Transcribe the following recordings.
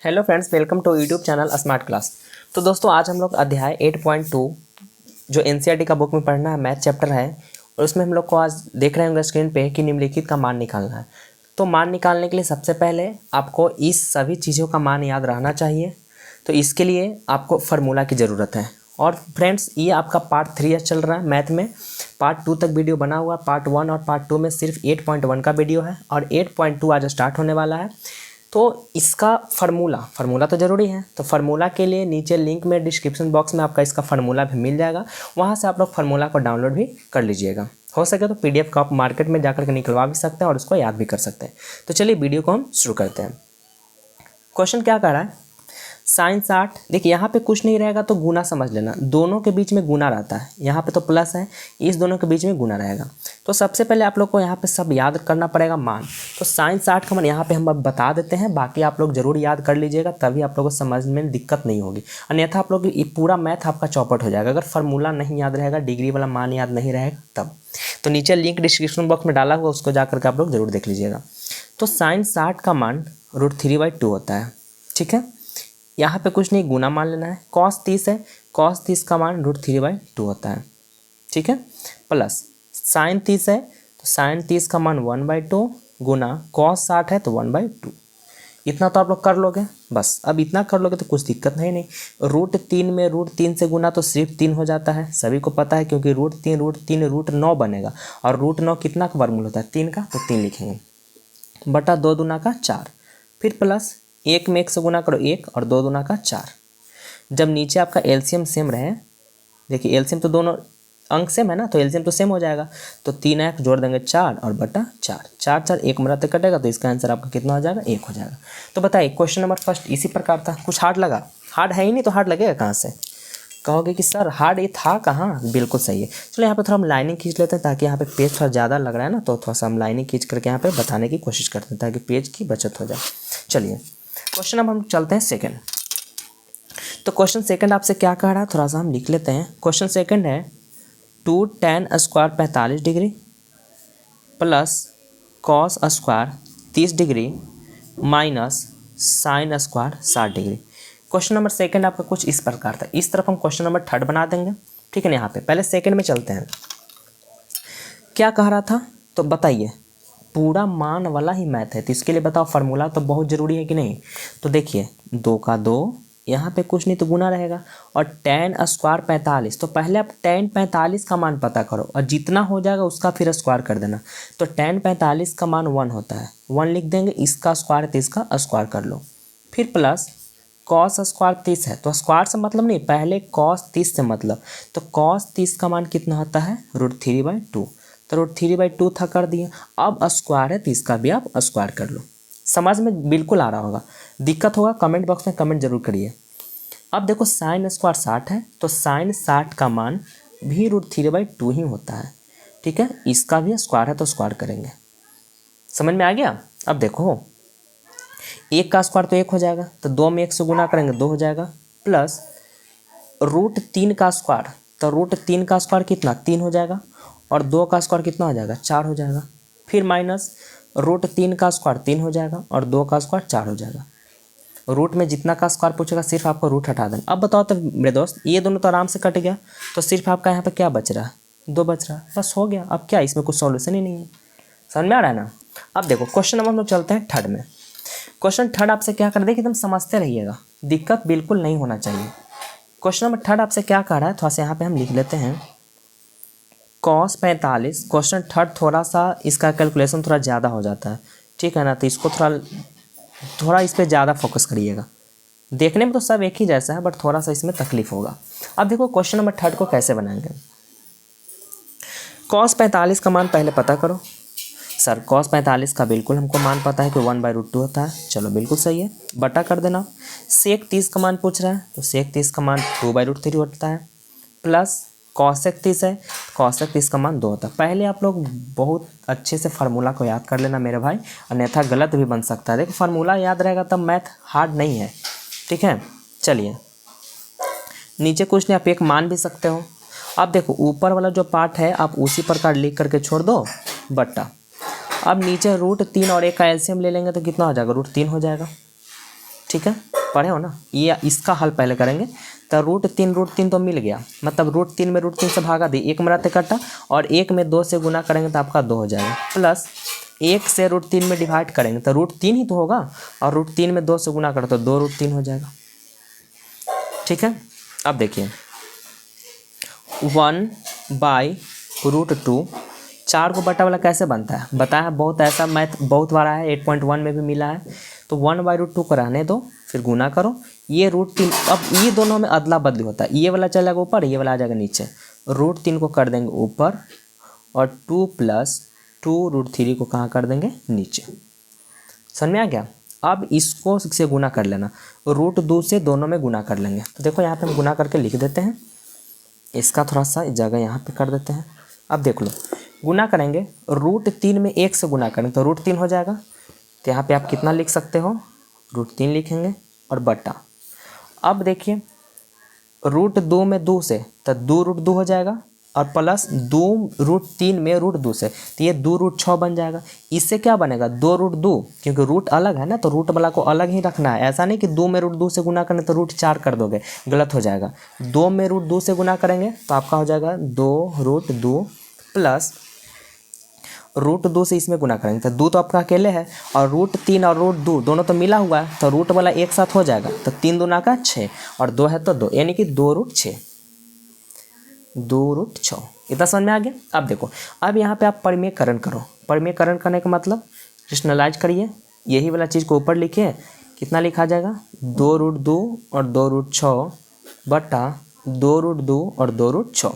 Hello friends, welcome to YouTube channel smart class. तो दोस्तों आज हम लोग अध्याय 8.2 जो एनसीईआरटी का बुक में पढ़ना है, मैथ चैप्टर है, और उसमें हम लोग को आज देख रहे होंगे स्क्रीन पे कि निम्नलिखित का मान निकालना है। तो मान निकालने के लिए सबसे पहले आपको इस सभी चीज़ों का मान याद रहना चाहिए। तो इसके लिए आपको फार्मूला की ज़रूरत है। और फ्रेंड्स ये आपका पार्ट 3 चल रहा है मैथ में। पार्ट 2 तक वीडियो बना हुआ, पार्ट 1 और पार्ट 2 में सिर्फ 8.1 का वीडियो है और 8.2 आज स्टार्ट होने वाला है। तो इसका फार्मूला तो ज़रूरी है। तो फार्मूला के लिए नीचे लिंक में डिस्क्रिप्शन बॉक्स में आपका इसका फार्मूला भी मिल जाएगा, वहाँ से आप लोग फार्मूला को डाउनलोड भी कर लीजिएगा। हो सके तो पीडीएफ का आप मार्केट में जाकर के निकलवा भी सकते हैं और उसको याद भी कर सकते हैं। तो चलिए वीडियो को हम शुरू करते हैं। क्वेश्चन क्या कर रहा है, साइन 60। देखिए यहाँ पे कुछ नहीं रहेगा तो गुना समझ लेना, दोनों के बीच में गुना रहता है। यहाँ पे तो प्लस है, इस दोनों के बीच में गुना रहेगा। तो सबसे पहले आप लोग को यहाँ पे सब याद करना पड़ेगा मान। तो साइन 60 का मान यहाँ पे हम अब बता देते हैं, बाकी आप लोग जरूर याद कर लीजिएगा, तभी आप लोगों को समझ में दिक्कत नहीं होगी। अन्यथा आप लोग ये पूरा मैथ आपका चौपट हो जाएगा अगर फार्मूला नहीं याद रहेगा, डिग्री वाला मान याद नहीं रहेगा तब। तो नीचे लिंक डिस्क्रिप्शन बॉक्स में डाला हुआ, उसको जाकर के आप लोग जरूर देख लीजिएगा। तो साइन 60 का मान √3/2 होता है। ठीक है, यहाँ पे कुछ नहीं, गुना मान लेना है। कॉस 30 है, कॉस 30 का मान √3/2 होता है। ठीक है, प्लस साइन 30 है तो साइन 30 का मान 1/2 गुना कॉस 60 है तो 1/2। इतना तो आप लोग कर लोगे, बस अब इतना कर लोगे तो कुछ दिक्कत है नहीं। √3 में √3 से गुना तो सिर्फ 3 हो जाता है, सभी को पता है, क्योंकि √3 √9 बनेगा और √9 कितना का वर्गमूल होता है, 3 का, तो 3 लिखेंगे बटा 2 दूना का 4, फिर प्लस 1 में 1 से गुना करो 1 और 2 दूना का 4। जब नीचे आपका एलसीएम सेम रहे, देखिए एलसीएम तो दोनों अंक सेम है ना, तो एलसीएम तो सेम हो जाएगा। तो 3 1 जोड़ देंगे 4 और बटा 4, 4 4 1 मराते कटेगा, तो इसका आंसर आपका कितना हो जाएगा, 1 हो जाएगा। तो बताइए क्वेश्चन नंबर फर्स्ट इसी प्रकार था। कुछ हार्ड लगा? हार्ड है ही नहीं तो हार्ड लगेगा कहाँ से? कहोगे कि सर हार्ड ये था कहाँ? बिल्कुल सही है। चलो यहाँ पे थोड़ा हम लाइनिंग खींच लेते हैं, ताकि यहाँ पे पेज थोड़ा ज़्यादा लग रहा है ना, तो थोड़ा सा हम लाइनिंग खींच करके यहाँ पे बताने की कोशिश करते हैं ताकि पेज की बचत हो जाए। चलिए क्वेश्चन अब हम चलते हैं सेकंड। तो क्वेश्चन सेकंड आपसे क्या कह रहा है, थोड़ा सा हम लिख लेते हैं। क्वेश्चन सेकंड है 2 tan² 45 degree plus cos square 30 degree minus sine square 60 degree. Question number second आपका कुछ इस प्रकार था। इस तरफ हम क्वेश्चन नंबर थर्ड बना देंगे। ठीक है ना, यहाँ पे पहले सेकंड में चलते हैं। क्या कह रहा था तो बताइए, पूरा मान वाला ही मैथ है, तो इसके लिए बताओ फार्मूला तो बहुत ज़रूरी है कि नहीं। तो देखिए 2 का 2, यहाँ पे कुछ नहीं तो गुना रहेगा, और tan² 45, तो पहले आप tan 45 का मान पता करो और जितना हो जाएगा उसका फिर स्क्वायर कर देना। तो tan 45 का मान 1 होता है, 1 लिख देंगे, इसका स्क्वायर है तो इसका स्क्वायर कर लो, फिर प्लस कॉस स्क्वायर 30 है, तो स्क्वायर से मतलब नहीं, पहले कॉस 30 से मतलब। तो कॉस 30 का मान कितना होता है, √3/2, तो √3/2 था कर दिए। अब स्क्वायर है तो इसका भी आप स्क्वायर कर लो। समझ में बिल्कुल आ रहा होगा, दिक्कत होगा कमेंट बॉक्स में कमेंट जरूर करिए। अब देखो साइन स्क्वायर 60 है, तो साइन 60 का मान भी √3/2 ही होता है। ठीक है, इसका भी स्क्वायर है तो स्क्वायर करेंगे। समझ में आ गया? अब देखो 1 का स्क्वायर तो 1 हो जाएगा, तो 2 में 1 से गुना करेंगे 2 हो जाएगा, प्लस √3 का स्क्वायर, तो √3 का स्क्वायर कितना, 3 हो जाएगा, और 2 का स्क्वायर कितना हो जाएगा, 4 हो जाएगा, फिर माइनस √3 का स्क्वायर 3 हो जाएगा और 2 का स्क्वायर 4 हो जाएगा। रूट में जितना का स्क्वायर पूछेगा सिर्फ आपको रूट हटा देना। अब बताओ तो मेरे दोस्त, ये दोनों तो आराम से कट गया, तो सिर्फ आपका यहाँ पे क्या बच रहा है, 2 बच रहा है, बस हो गया। अब क्या इसमें कुछ सॉल्यूशन ही नहीं है, समझ में आ रहा है ना। अब देखो क्वेश्चन नंबर हम लोग चलते हैं थर्ड में। क्वेश्चन थर्ड आपसे क्या कर, देखिए एकदम समझते रहिएगा, दिक्कत बिल्कुल नहीं होना चाहिए। क्वेश्चन नंबर थर्ड आपसे क्या कह रहा है, थोड़ा सा यहाँ पे हम लिख लेते हैं। कॉस 45, क्वेश्चन थर्ड थोड़ा सा इसका कैलकुलेशन थोड़ा ज़्यादा हो जाता है, ठीक है ना, तो इसको थोड़ा इस पर ज़्यादा फोकस करिएगा। देखने में तो सब एक ही जैसा है, बट थोड़ा सा इसमें तकलीफ होगा। अब देखो क्वेश्चन नंबर थर्ड को कैसे बनाएंगे। कॉस 45 का मान पहले पता करो। सर कॉस 45 का बिल्कुल हमको मान पता है कि 1/√2 होता है, चलो बिल्कुल सही है, बटा कर देना। सेक 30 का मान पूछ रहा है, तो सेक 30 का मान 2/√3 होता है, प्लस कॉसेक 30 है, कॉसेक 30 का मान 2 होता है। पहले आप लोग बहुत अच्छे से फार्मूला को याद कर लेना मेरे भाई, अन्यथा गलत भी बन सकता है। देखो फार्मूला याद रहेगा तब मैथ हार्ड नहीं है। ठीक है, चलिए नीचे कुछ नहीं, आप एक मान भी सकते हो। अब देखो ऊपर वाला जो पार्ट है आप उसी प्रकार लिख करके छोड़ दो, बट्टा। अब नीचे √3 और 1 का एलसीएम ले लेंगे तो कितना हो जाएगा, √3 हो जाएगा। ठीक है, पढ़े हो ना। ये इसका हल पहले करेंगे। तो रूट तीन तो मिल गया, मतलब रूट तीन में रूट तीन से भागा दी, एक में रहते कटा, और एक में 2 से गुना करेंगे तो आपका 2 हो जाएगा, प्लस 1 से रूट तीन में डिवाइड करेंगे तो रूट तीन ही तो होगा, और रूट तीन में 2 से गुना करें तो 2 रूट तीन हो जाएगा। ठीक है, अब देखिए 1/√2, 4 को बटा वाला कैसे बनता है बताया, बहुत ऐसा मैथ बहुत बार है, 8.1 में भी मिला है। तो 1/√2 को रहने दो, फिर गुना करो, ये रूट तीन, अब ये दोनों में अदला बदली होता है, ये वाला चला जाएगा ऊपर, ये वाला आ जाएगा नीचे, रूट तीन को कर देंगे ऊपर, और 2 + 2 √3 को कहाँ कर देंगे, नीचे। समझ में आ गया। अब इसको से गुना कर लेना, √2 से दोनों में गुना कर लेंगे। तो देखो यहाँ पे हम गुना करके लिख देते हैं, इसका थोड़ा सा जगह यहाँ पे कर देते हैं। अब देख लो, गुना करेंगे, √3 में 1 से गुना करेंगे तो √3 हो जाएगा। तो यहाँ पे आप कितना लिख सकते हो, √3 लिखेंगे, और बटा। अब देखिए √2 में 2 से तो 2√2 हो जाएगा, और प्लस 2√3 में √2 से तो ये 2√6 बन जाएगा। इससे क्या बनेगा, 2√2, क्योंकि रूट अलग है ना, तो रूट वाला को अलग ही रखना है। ऐसा नहीं कि 2 में √2 से गुना करने तो √4 कर दोगे, गलत हो जाएगा। 2 में √2 से गुना करेंगे तो आपका हो जाएगा 2√2, प्लस √2 से इसमें गुना करेंगे तो 2 तो आपका अकेले है, और √3 और √2 दोनों तो मिला हुआ है, तो रूट वाला एक साथ हो जाएगा, तो 3 दूना का 6, और 2 है तो 2, यानी कि 2√6, 2√6। इतना समझ में आ गया। अब देखो, अब यहाँ पे आप परिमेयकरण करो। परिमेयकरण करने का मतलब रेशनलाइज करिए, यही वाला चीज़ को ऊपर लिखिए, कितना लिखा जाएगा, 2√2 और 2√6 बटा 2√2 और 2√6।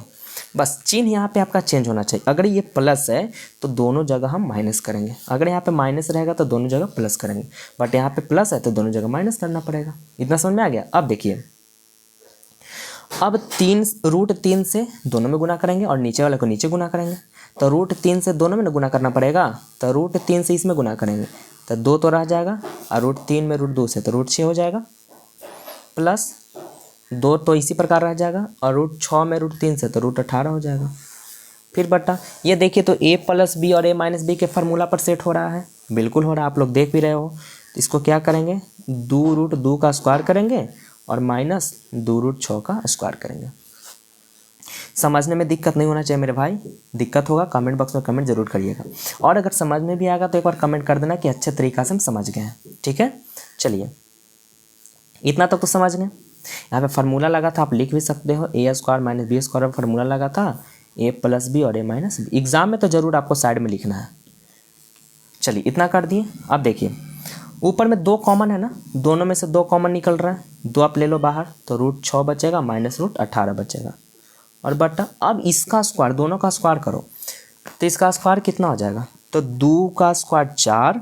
बस चिन्ह यहाँ पे आपका चेंज होना चाहिए। अगर ये प्लस है तो दोनों जगह हम माइनस करेंगे, अगर यहाँ पे माइनस रहेगा तो दोनों जगह प्लस करेंगे, बट यहाँ पे प्लस है तो दोनों जगह माइनस करना पड़ेगा। इतना समझ में आ गया। अब देखिए, अब √3 से दोनों में गुना करेंगे और नीचे वाले को नीचे गुना करेंगे, तो √3 से दोनों में गुना करना पड़ेगा, तो √3 से इसमें गुना करेंगे तो 2 तो रह जाएगा, और √3 में √2 से तो √6 हो जाएगा, प्लस 2 तो इसी प्रकार रह जाएगा, और √6 में √3 से तो √18 हो जाएगा। फिर बटा, ये देखिए तो a + b और a - b के फार्मूला पर सेट हो रहा है, बिल्कुल हो रहा है, आप लोग देख भी रहे हो। तो इसको क्या करेंगे, 2√2 का स्क्वायर करेंगे और माइनस 2√6 का स्क्वायर करेंगे। समझने में दिक्कत नहीं होना चाहिए मेरे भाई, दिक्कत होगा कमेंट बॉक्स में कमेंट जरूर करिएगा, और अगर समझ में भी आएगा तो एक बार कमेंट कर देना कि अच्छे तरीक़ा से हम समझ गए हैं। ठीक है, चलिए इतना तक तो समझ गए। यहाँ पे फार्मूला लगा था, आप लिख भी सकते हो, a² - b² फार्मूला लगा था, a + b और a - b। एग्जाम में तो जरूर आपको साइड में लिखना है। चलिए इतना कर दिए। अब देखिए ऊपर में 2 कॉमन है ना, दोनों में से 2 कॉमन निकल रहा है, 2 आप ले लो बाहर, तो √6 बचेगा माइनस √18 बचेगा, और बटा। अब इसका स्क्वायर, दोनों का स्क्वायर करो तो इसका स्क्वायर कितना हो जाएगा, तो 2 का स्क्वायर 4,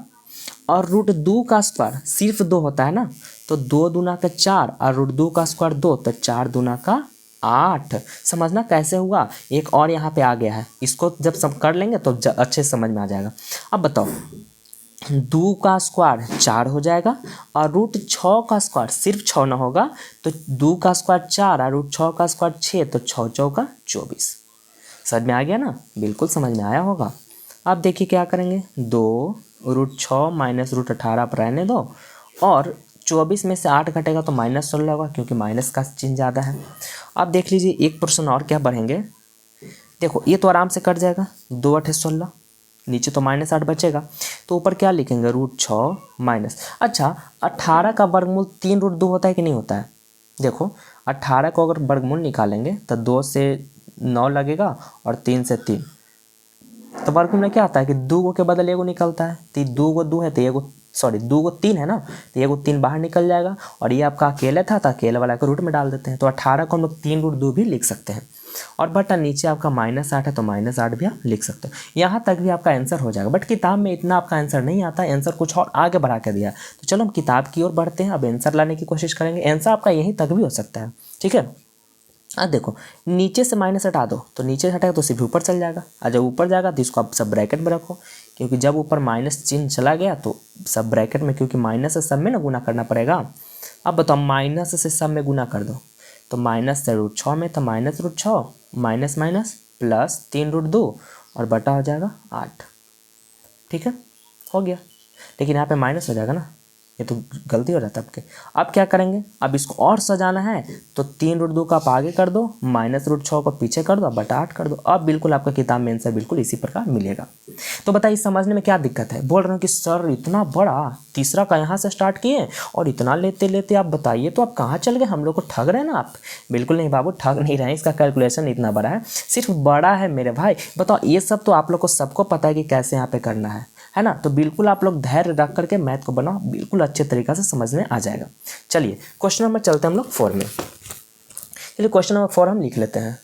और √2 का स्क्वायर सिर्फ 2 होता है ना, तो 2 दूना का 4 और √2 का स्क्वायर 2, तो 4 दूना का 8। समझना कैसे हुआ, एक और यहाँ पे आ गया है, इसको जब सब कर लेंगे तो अच्छे से समझ में आ जाएगा। अब बताओ, 2 का स्क्वायर 4 हो जाएगा, और √6 का स्क्वायर सिर्फ 6 ना होगा, तो 2 का स्क्वायर 4 और √6 का स्क्वायर 6, तो 6 चौका 24। समझ में आ गया ना, बिल्कुल समझ में आया होगा। अब देखिए क्या करेंगे, 2 √6 माइनस √18 पर रहने दो, और 24 में से 8 घटेगा तो -16 होगा, क्योंकि माइनस का चिन्ह ज़्यादा है। अब देख लीजिए 1% और क्या बढ़ेंगे, देखो ये तो आराम से कट जाएगा, 2 × 8 = 16, नीचे तो -8 बचेगा, तो ऊपर क्या लिखेंगे, √6 माइनस। अच्छा, 18 का वर्गमूल 3√2 होता है कि नहीं होता है, देखो 18 को अगर वर्गमूल निकालेंगे तो 2 से 9 लगेगा और 3 से 3, तो वर्गमूल में क्या आता है कि 2 के बदले एगो निकलता है, तो 2 2 है तो एगो, सॉरी 2 3 है ना, तो एगो 3 बाहर निकल जाएगा, और ये आपका अकेले था तो अकेले वाला को रूट में डाल देते हैं, तो 18 को हम लोग 3√2 भी लिख सकते हैं, और बटा नीचे आपका -8 है तो -8 भी आप लिख सकते हो। यहाँ तक भी आपका आंसर हो जाएगा, बट किताब में इतना आपका आंसर नहीं आता, आंसर कुछ और आगे बढ़ा के दिया। तो चलो हम किताब की ओर बढ़ते हैं, अब आंसर लाने की कोशिश करेंगे, आंसर आपका यहीं तक भी हो सकता है। ठीक है, अब देखो नीचे से माइनस हटा दो, तो नीचे से हटाएगा तो सिर्फ ऊपर चल जाएगा, और जब ऊपर जाएगा तो इसको आप सब ब्रैकेट में रखो, क्योंकि जब ऊपर माइनस चिन्ह चला गया तो सब ब्रैकेट में, क्योंकि माइनस से सब में ना गुना करना पड़ेगा। अब बताओ माइनस से सब में गुना कर दो, तो माइनस से √6 में, तो -√6 माइनस माइनस प्लस 3√2 और बटा हो जाएगा 8। ठीक है, हो गया, लेकिन यहाँ पे माइनस हो जाएगा ना, ये तो गलती हो जाता है आपके। अब क्या करेंगे, अब इसको और सजाना है तो 3√2 का आप आगे कर दो, -√6 को पीछे कर दो, बटा 8 कर दो। अब बिल्कुल आपका किताब में आंसर बिल्कुल इसी प्रकार मिलेगा। तो बताइए समझने में क्या दिक्कत है। बोल रहे हो कि सर इतना बड़ा, तीसरा का यहाँ से स्टार्ट किए और इतना लेते लेते आप बताइए तो आप कहाँ चल गए, हम लोग को ठग रहे हैं ना आप। बिल्कुल नहीं बाबू, ठग नहीं रहे हैं, इसका कैलकुलेशन इतना बड़ा है, सिर्फ बड़ा है मेरे भाई। बताओ ये सब तो आप लोग को सबको पता है कि कैसे यहाँ पे करना है ना। तो बिल्कुल आप लोग धैर्य रख करके मैथ को बनाओ, बिल्कुल अच्छे तरीक़े से समझ में आ जाएगा। चलिए क्वेश्चन नंबर चलते हैं हम लोग 4 में। चलिए क्वेश्चन नंबर 4 हम लिख लेते हैं।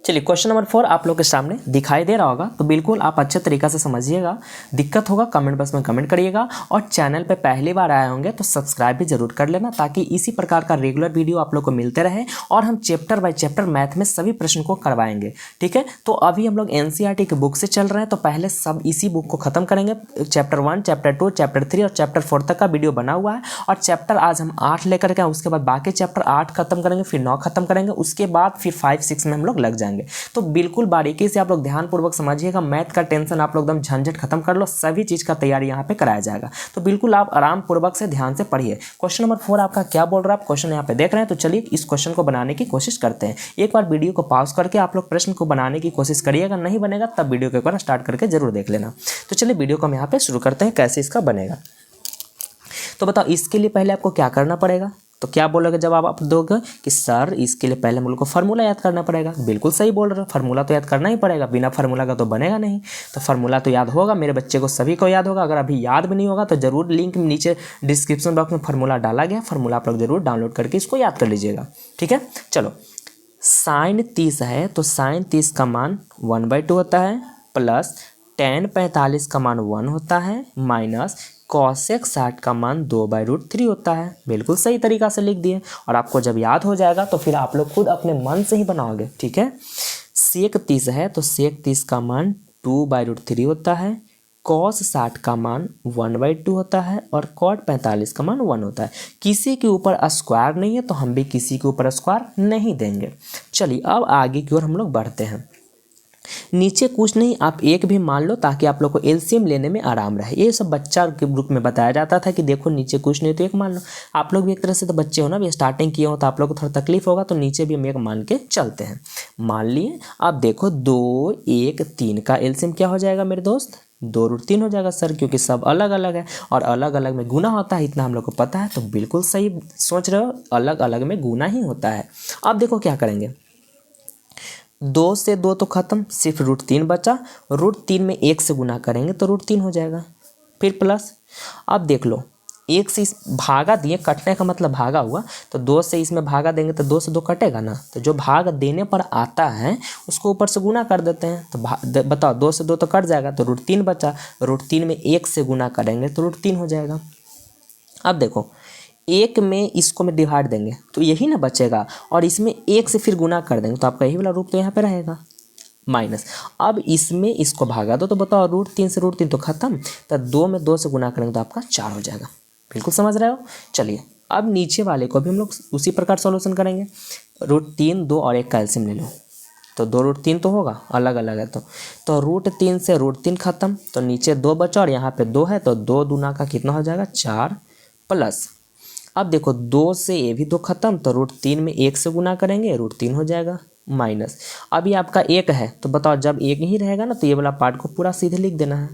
चलिए क्वेश्चन नंबर 4 आप लोग के सामने दिखाई दे रहा होगा, तो बिल्कुल आप अच्छे तरीक़े से समझिएगा। दिक्कत होगा कमेंट बॉक्स में कमेंट करिएगा, और चैनल पे पहली बार आए होंगे तो सब्सक्राइब भी जरूर कर लेना, ताकि इसी प्रकार का रेगुलर वीडियो आप लोग को मिलते रहे और हम चैप्टर बाय चैप्टर मैथ में सभी प्रश्न को करवाएंगे। ठीक है, तो अभी हम लोग NCERT की बुक से चल रहे हैं, तो पहले सब इसी बुक को खत्म करेंगे। चैप्टर 1, चैप्टर 2, चैप्टर 3 और चैप्टर 4 तक का वीडियो बना हुआ है, और चैप्टर आज हम 8 लेकर के आए, उसके बाद बाकी चैप्टर 8 खत्म करेंगे, फिर 9 खत्म करेंगे, उसके बाद फिर 5, 6 में हम लोग लग जाएंगे। तो बिल्कुल बारीकी से आप लोग ध्यानपूर्वक समझिएगा, मैथ का टेंशन आप लोग एकदम झंझट खत्म कर लो, सभी चीज का तैयारी यहाँ पे कराया जाएगा। तो बिल्कुल आप आराम पूर्वक से ध्यान से पढ़िए। क्वेश्चन नंबर 4 आपका क्या बोल रहा है, आप क्वेश्चन यहाँ पे देख रहे हैं, तो चलिए इस क्वेश्चन को बनाने की कोशिश करते हैं। एक बार वीडियो को पॉज करके आप लोग प्रश्न को बनाने की कोशिश करिएगा, नहीं बनेगा तब वीडियो को एक बार स्टार्ट करके जरूर देख लेना। तो चलिए वीडियो को हम यहाँ पे शुरू करते हैं, कैसे इसका बनेगा। तो बताओ इसके लिए पहले आपको क्या करना पड़ेगा। तो क्या बोलोगे जब आप दोगे कि सर इसके लिए पहले हम लोग को फार्मूला याद करना पड़ेगा। बिल्कुल सही बोल रहे हो, फार्मूला तो याद करना ही पड़ेगा, बिना फार्मूला का तो बनेगा नहीं। तो फार्मूला तो याद होगा, मेरे बच्चे को सभी को याद होगा। अगर अभी याद भी नहीं होगा तो जरूर लिंक नीचे डिस्क्रिप्शन बॉक्स में फार्मूला डाला गया, फार्मूला आप लोग जरूर डाउनलोड करके इसको याद कर लीजिएगा। ठीक है, चलो sin 30 है तो sin 30 का मान 1/2 होता है, प्लस tan 45 का मान 1 होता है, माइनस cosec 60 का मान 2/√3 होता है। बिल्कुल सही तरीका से लिख दिए, और आपको जब याद हो जाएगा तो फिर आप लोग खुद अपने मन से ही बनाओगे। ठीक है, sec 30 है तो sec 30 का मान 2/√3 होता है, cos 60 का मान 1/2 होता है, और cot 45 का मान 1 होता है। किसी के ऊपर स्क्वायर नहीं है तो हम भी किसी के ऊपर स्क्वायर नहीं देंगे। चलिए अब आगे की ओर हम लोग बढ़ते हैं। नीचे कुछ नहीं, आप एक भी मान लो ताकि आप लोग को एलसीएम लेने में आराम रहे। ये सब बच्चा के ग्रुप में बताया जाता था कि देखो नीचे कुछ नहीं तो एक मान लो। आप लोग भी एक तरह से तो बच्चे हो ना, भी स्टार्टिंग किए हो तो आप लोग को थोड़ा तकलीफ होगा, तो नीचे भी हम एक मान के चलते हैं। मान लिए, अब देखो 2, 1, 3 का एलसीएम क्या हो जाएगा मेरे दोस्त, 2√3 हो जाएगा सर, क्योंकि सब अलग अलग है और अलग अलग में गुना होता है, इतना हम लोग को पता है। तो बिल्कुल सही सोच रहे हो, अलग अलग में गुना ही होता है। अब देखो क्या करेंगे, 2 से 2 तो खत्म, सिर्फ √3 बचा। √3 में 1 से गुना करेंगे तो √3 हो जाएगा, फिर प्लस। अब देख लो 1 से इस भागा दिए, कटने का मतलब भागा हुआ, तो 2 से इसमें भागा देंगे तो 2 से 2 कटेगा ना, तो जो भाग देने पर आता है उसको ऊपर से गुना कर देते हैं। तो बताओ 2 से 2 तो कट जाएगा, तो √3 बचा। √3 में 1 से गुना करेंगे तो √3 हो जाएगा। अब देखो 1 में इसको में डिवाइड देंगे तो यही ना बचेगा, और इसमें 1 से फिर गुना कर देंगे तो आपका यही वाला रूप तो यहाँ पे रहेगा, माइनस। अब इसमें इसको भागा दो, तो बताओ √3 से √3 तो खत्म, तो 2 में 2 से गुना करेंगे तो आपका 4 हो जाएगा। बिल्कुल समझ रहे हो। चलिए अब नीचे वाले को भी हम लोग उसी प्रकार सॉल्यूशन करेंगे। √3, 2 और 1 का एलसीएम ले लो, तो 2√3 तो होगा, अलग अलग है तो √3 से √3 खत्म, तो नीचे 2 बचा और यहाँ पे 2 है, तो 2 दूना का कितना हो जाएगा 4, प्लस। अब देखो 2 से ये भी 2 खत्म, तो √3 में 1 से गुना करेंगे √3 हो जाएगा, माइनस। अभी आपका 1 है, तो बताओ जब 1 ही रहेगा ना तो ये वाला पार्ट को पूरा सीधे लिख देना है।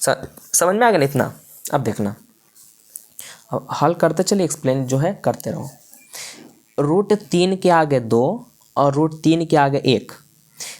समझ में आ गया ना इतना। अब देखना, अब हल करते चलिए, एक्सप्लेन जो है करते रहो। √3 के आगे 2 और √3 के आगे 1,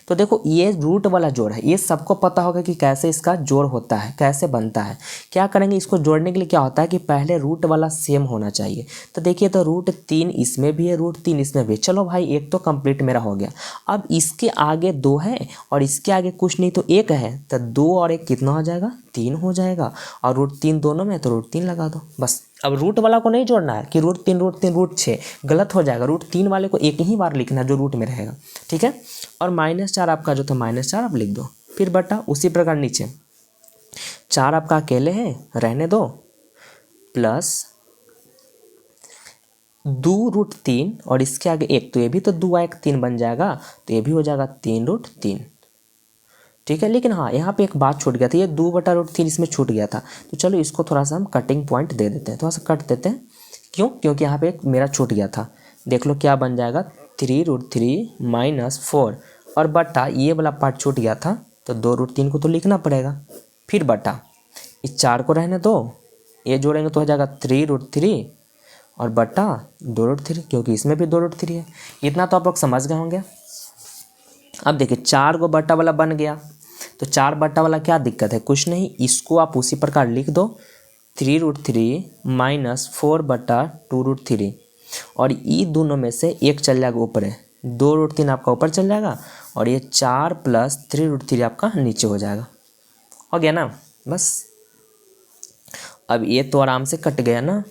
तो देखो ये रूट वाला जोड़ है, ये सबको पता होगा कि कैसे इसका जोड़ होता है, कैसे बनता है। क्या करेंगे, इसको जोड़ने के लिए क्या होता है कि पहले रूट वाला सेम होना चाहिए। तो देखिए, तो √3 इसमें भी है, √3 इसमें भी। चलो भाई एक तो कंप्लीट मेरा हो गया। अब इसके आगे 2 है और इसके आगे कुछ नहीं तो 1 है, तो 2 और 1 कितना हो जाएगा, 3 हो जाएगा। और √3 दोनों में, तो √3 लगा दो बस। अब रूट वाला को नहीं जोड़ना है कि √3 √6 गलत हो जाएगा। √3 वाले को एक ही बार लिखना है जो रूट में रहेगा। ठीक है, और -4 आपका जो था -4 आप लिख दो, फिर बटा उसी प्रकार नीचे 4 आपका अकेले है, रहने दो, प्लस 2√3 और इसके आगे 1, तो ये भी तो 2 1 3 बन जाएगा, तो ये भी हो जाएगा 3√3। ठीक है। लेकिन हाँ, यहाँ पे एक बात छूट गया था, ये 2/√3 इसमें छूट गया था। तो चलो इसको थोड़ा सा हम कटिंग पॉइंट दे देते हैं, थोड़ा सा कट देते हैं। क्यों? क्योंकि यहाँ पे एक मेरा छूट गया था। देख लो क्या बन जाएगा, 3√3 - 4 और बटा ये वाला पार्ट छूट गया था, तो 2√3 को तो लिखना पड़ेगा। फिर बटा इस 4 को रहने दो, ये जोड़ेंगे तो हो जाएगा 3√3 और बटा 2√3, क्योंकि इसमें भी 2√3 है। इतना तो आप लोग समझ गए होंगे। अब देखिए 4 को बटा वाला बन गया, तो 4 बटा वाला क्या दिक्कत है? कुछ नहीं, इसको आप उसी प्रकार लिख दो, 3√3 - 4/2√3 और ये दोनों में से एक चल जाएगा ऊपर है, 2√3 आपका ऊपर चल जाएगा और ये 4 + 3√3 आपका नीचे हो जाएगा। हो गया ना? बस अब ये तो आराम से कट गया ना।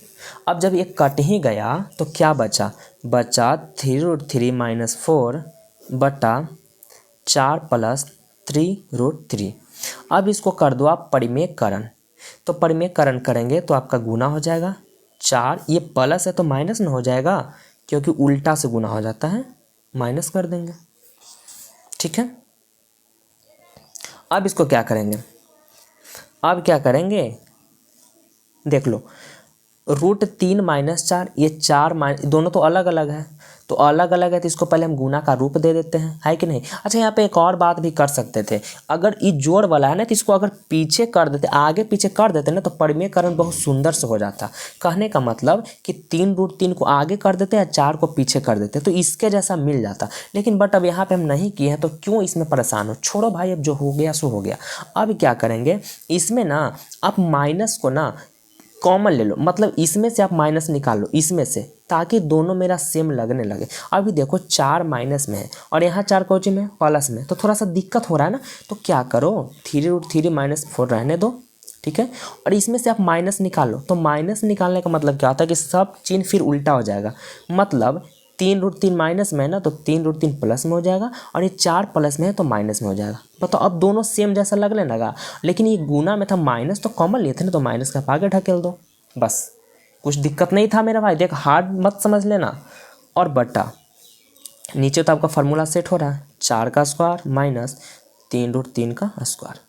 अब जब ये कट ही गया तो क्या बचा? बचा 3√3 - 4 बटा 4 + 3√3। अब इसको कर दो आप परिमेयकरण। तो परिमेयकरण करेंगे तो आपका गुना हो जाएगा 4, ये प्लस है तो माइनस न हो जाएगा, क्योंकि उल्टा से गुना हो जाता है, माइनस कर देंगे। ठीक है। अब इसको क्या करेंगे? अब क्या करेंगे देख लो, √3 - 4, ये 4 दोनों तो अलग अलग है, तो अलग अलग है तो इसको पहले हम गुना का रूप दे देते हैं, है कि नहीं? अच्छा, यहाँ पे एक और बात भी कर सकते थे, अगर ये जोड़ वाला है ना तो इसको अगर पीछे कर देते, आगे पीछे कर देते ना, तो परिमेयकरण बहुत सुंदर से हो जाता। कहने का मतलब कि 3√3 को आगे कर देते या 4 को पीछे कर देते, तो इसके जैसा मिल जाता। लेकिन बट अब यहाँ पे हम नहीं किए हैं, तो क्यों इसमें परेशान हो? छोड़ो भाई, अब जो हो गया सो हो गया। अब क्या करेंगे, इसमें ना आप माइनस को ना कॉमन ले लो, मतलब इसमें से आप माइनस निकाल लो इसमें से, ताकि दोनों मेरा सेम लगने लगे। अभी देखो 4 माइनस में है और यहाँ 4 कोची में प्लस में, तो थोड़ा सा दिक्कत हो रहा है ना। तो क्या करो, 3√3 - 4 रहने दो, ठीक है। और इसमें से आप माइनस निकाल लो, तो माइनस निकालने का मतलब क्या होता है कि सब चिन्ह फिर उल्टा हो जाएगा। मतलब 3√3 माइनस में है ना, तो 3√3 प्लस में हो जाएगा और ये 4 प्लस में है तो माइनस में हो जाएगा। बताओ, अब दोनों सेम जैसा लगने लगा। लेकिन ये गुना में था, माइनस तो कॉमन लिए थे ना, तो माइनस का आगे ढकेल दो, बस। कुछ दिक्कत नहीं था मेरा भाई, देख हार्ड मत समझ लेना। और बटा नीचे तो आपका फार्मूला सेट हो रहा है, 4 का स्क्वायर माइनस 3√3 का स्क्वायर।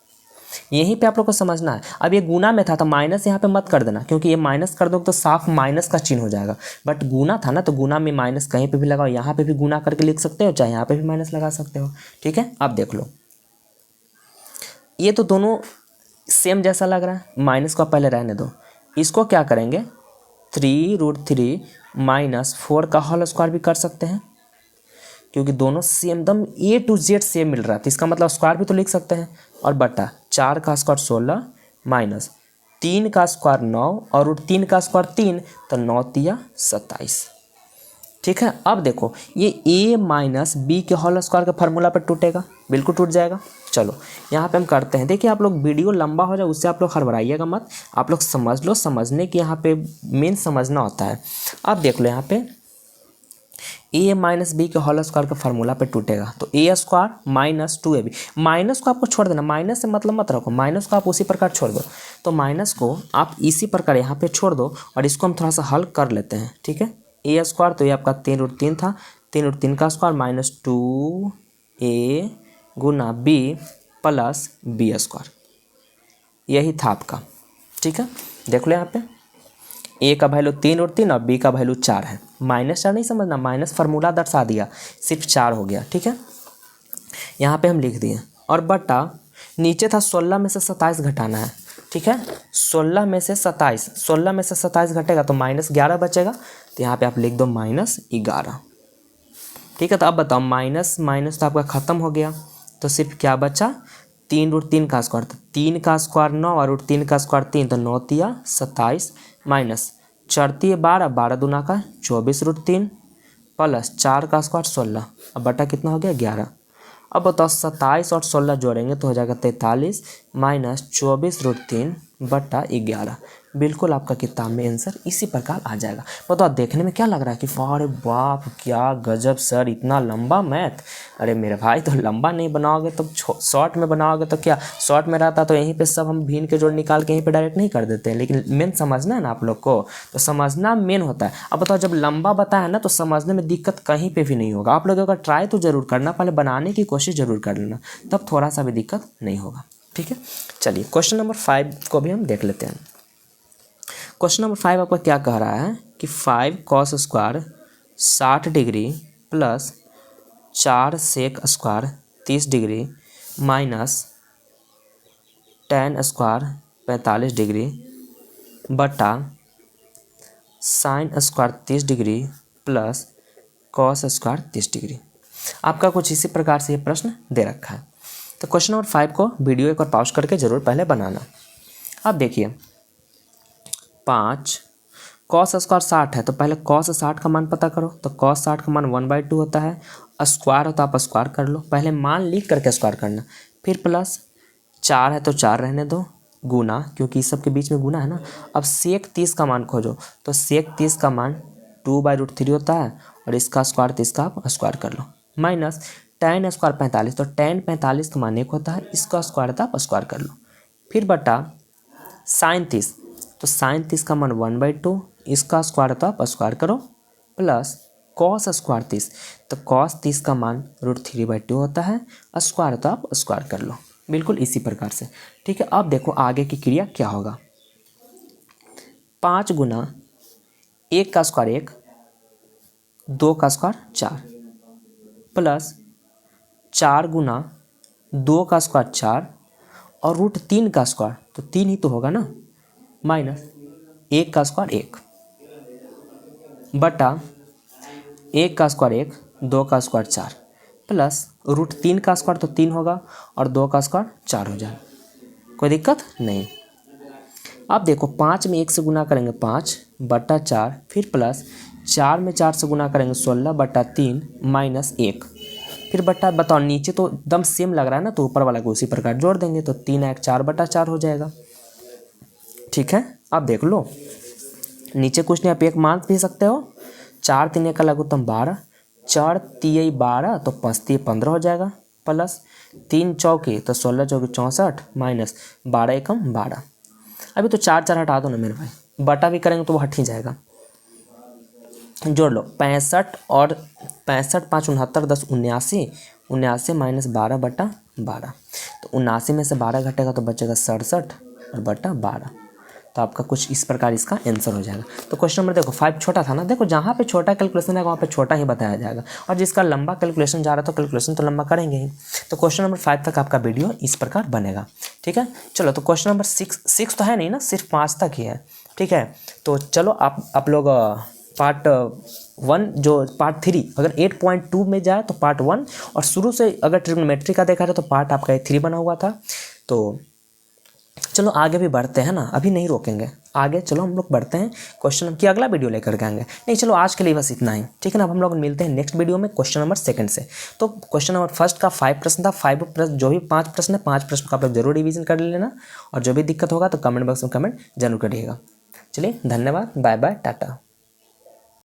यहीं पे आप लोग को समझना है। अब ये गुना में था तो माइनस यहाँ पे मत कर देना, क्योंकि ये माइनस कर दो तो साफ माइनस का चिन्ह हो जाएगा। बट गुना था ना, तो गुना में माइनस कहीं पे भी लगाओ, यहाँ पे भी गुना करके लिख सकते हो, चाहे यहाँ पे भी माइनस लगा सकते हो। ठीक है। अब देख लो, ये तो दोनों सेम जैसा लग रहा है, माइनस को पहले रहने दो। इसको क्या करेंगे, 3√3 - 4 का होल स्क्वायर भी कर सकते हैं, क्योंकि दोनों सेम एकदम A to Z सेम मिल रहा है, तो इसका मतलब स्क्वायर भी तो लिख सकते हैं। और बटा 4 का स्क्वायर 16 माइनस 3 का स्क्वायर 9 और √3 का स्क्वायर 3, तो 9 तिया 27। ठीक है। अब देखो ये A - B के होल स्क्वायर के फार्मूला पर टूटेगा, बिल्कुल टूट जाएगा। चलो यहाँ पे हम करते हैं। देखिए आप लोग वीडियो लंबा हो जाए उससे आप लोग हड़बड़ाइएगा मत, आप लोग समझ लो, समझने की यहाँ पे मेन समझना होता है। अब देख लो यहाँ पे A - B के होल स्क्वायर का फार्मूला पे टूटेगा, तो A² - 2AB। माइनस को आपको छोड़ देना, माइनस से मतलब मत रखो, माइनस को आप उसी प्रकार छोड़ दो। तो माइनस को आप इसी प्रकार यहाँ पे छोड़ दो और इसको हम थोड़ा सा हल कर लेते हैं। ठीक है। A² तो ये आपका 3√3 था, 3√3 का स्क्वायर माइनस 2A गुना B प्लस B², यही था आपका। ठीक है। देख लो यहाँ पे A का वैल्यू 3√3 और B का वैल्यू 4 है। -4 नहीं समझना, माइनस फार्मूला दर्शा दिया, सिर्फ 4 हो गया। ठीक है। यहाँ पे हम लिख दिए और बटा नीचे था 16 में से 27 घटाना है। ठीक है। 16 में से 27 घटेगा तो -11 बचेगा, तो यहाँ पे आप लिख दो -11। ठीक है। तो अब बताओ, माइनस माइनस तो आपका ख़त्म हो गया, तो सिर्फ क्या बचा, 3√3 का स्क्वायर, तो 3 का स्क्वायर 9 और √3 का स्क्वायर 3, तो 9 तिया 27 माइनस 4 तिया 12, 12 दूना का 24 √3 प्लस 4 का स्क्वायर 16, अब बटा कितना हो गया 11। अब बताओ 27 और 16 जोड़ेंगे तो हो जाएगा 43 माइनस 24 √3 बटा 11। बिल्कुल आपका किताब में आंसर इसी प्रकार आ जाएगा। बताओ देखने में क्या लग रहा है कि अरे बाप क्या गजब सर, इतना लंबा मैथ। अरे मेरे भाई तो लंबा नहीं बनाओगे तो शॉर्ट में बनाओगे तो क्या, शॉर्ट में रहता तो यहीं पे सब हम भीन के जोड़ निकाल के यहीं पे डायरेक्ट नहीं कर देते हैं, लेकिन मेन समझना है ना आप लोग को, तो समझना मेन होता है। अब बताओ जब लंबा बताया ना तो समझने में दिक्कत कहीं पर भी नहीं होगा। आप लोगों का ट्राई तो जरूर करना, पहले बनाने की कोशिश जरूर कर लेना, तब थोड़ा सा भी दिक्कत नहीं होगा। ठीक है, चलिए क्वेश्चन नंबर 5 को भी हम देख लेते हैं। क्वेश्चन नंबर 5 आपका क्या कह रहा है कि 5 cos square 60 degree plus 4 sec square 30 degree minus tan square 45 degree बटा sine square 30 degree plus cos square 30 degree. आपका कुछ इसी प्रकार से ये प्रश्न दे रखा है। तो क्वेश्चन नंबर 5 को वीडियो एक बार पॉज करके जरूर पहले बनाना। अब देखिए 5 कॉस स्क्वायर 60 है, तो पहले कॉस 60 का मान पता करो। तो कॉस 60 का मान 1/2 होता है, स्क्वायर हो तो आप स्क्वायर कर लो, पहले मान लिख करके स्क्वायर करना, फिर प्लस 4 है तो 4 रहने दो, गुना, क्योंकि इस सब के बीच में गुना है ना। अब सेक 30 का मान खोजो, तो सेक 30 का मान 2/√3 होता है, और इसका स्क्वायर 30 का आप स्क्वायर कर लो, माइनस tan स्क्वायर 45, तो tan 45 का मान 1 होता है, इसका स्क्वायर था आप स्क्वायर कर लो, फिर बटा साइन 30, तो साइन 30 का मान 1/2, इसका स्क्वायर तो आप स्क्वायर करो, प्लस कॉस स्क्वायर 30, तो कॉस 30 का मान √3/2 होता है, स्क्वायर तो आप स्क्वायर कर लो, बिल्कुल इसी प्रकार से। ठीक है, अब देखो आगे की क्रिया क्या होगा। 5 गुना 1 का स्क्वायर 1, 2 का स्क्वायर 4, प्लस 4 गुना 2 का स्क्वायर 4 और √3 का स्क्वायर, तो 3 ही तो होगा ना, माइनस 1 का स्क्वायर 1 बटा 1 का स्क्वायर 1, 2 का स्क्वायर 4, प्लस √3 का स्क्वायर तो 3 होगा और 2 का स्क्वायर 4 हो जाए, कोई दिक्कत नहीं। अब देखो 5 में 1 से गुना करेंगे 5 बटा 4, फिर प्लस 4 में 4 से गुना करेंगे 16 बटा 3 माइनस 1, फिर बटा, बताओ नीचे तो एकदम सेम लग रहा है ना, तो ऊपर वाला को उसी प्रकार जोड़ देंगे, तो 3 1 4 बटा 4 हो जाएगा। ठीक है, अब देख लो नीचे कुछ नहीं, आप एक मान भी सकते हो, 4 3 का लघुत्तम 12, 4 3 12, तो 5 3 15 हो जाएगा, प्लस 3 चौके तो 16 चौके 64 माइनस 12 एकम 12। अभी तो 4 4 हटा दो ना मेरे भाई, बटा भी करेंगे तो वो हट ही जाएगा, जोड़ लो 65 और 65 5 69 10 79, 79 माइनस 12 बटा 12, तो 79 में से 12 घटेगा तो बचेगा 67 और बटा 12, तो आपका कुछ इस प्रकार इसका आंसर हो जाएगा। तो क्वेश्चन नंबर देखो 5 छोटा था ना, देखो जहाँ पे छोटा कैलकुलेशन है वहाँ पे छोटा ही बताया जाएगा, और जिसका लंबा कैलकुलेशन जा रहा है तो कैलकुलेशन तो लंबा करेंगे ही। तो क्वेश्चन नंबर 5 तक आपका वीडियो इस प्रकार बनेगा। ठीक है, चलो तो क्वेश्चन नंबर 6 तो है नहीं ना, सिर्फ 5 तक ही है। ठीक है, तो चलो आप लोग पार्ट 1 जो पार्ट 3 अगर 8.2 में जाए तो पार्ट 1, और शुरू से अगर ट्रिग्नोमेट्री का देखा जाए तो पार्ट आपका 3 बना हुआ था। तो चलो आगे भी बढ़ते हैं ना, अभी नहीं रोकेंगे, आगे चलो हम लोग बढ़ते हैं क्वेश्चन की अगला वीडियो लेकर के आएंगे। नहीं चलो आज के लिए बस इतना ही। ठीक है ना, अब हम लोग मिलते हैं नेक्स्ट वीडियो में क्वेश्चन नंबर 2 से। तो क्वेश्चन नंबर 1 का 5 प्रश्न था, 5 प्रश्न जो भी 5 प्रश्न है 5 प्रश्न का आप लोग जरूर रिवीजन कर लेना, और जो भी दिक्कत होगा तो कमेंट बॉक्स में कमेंट जरूर करिएगा। चलिए धन्यवाद, बाय बाय, टाटा।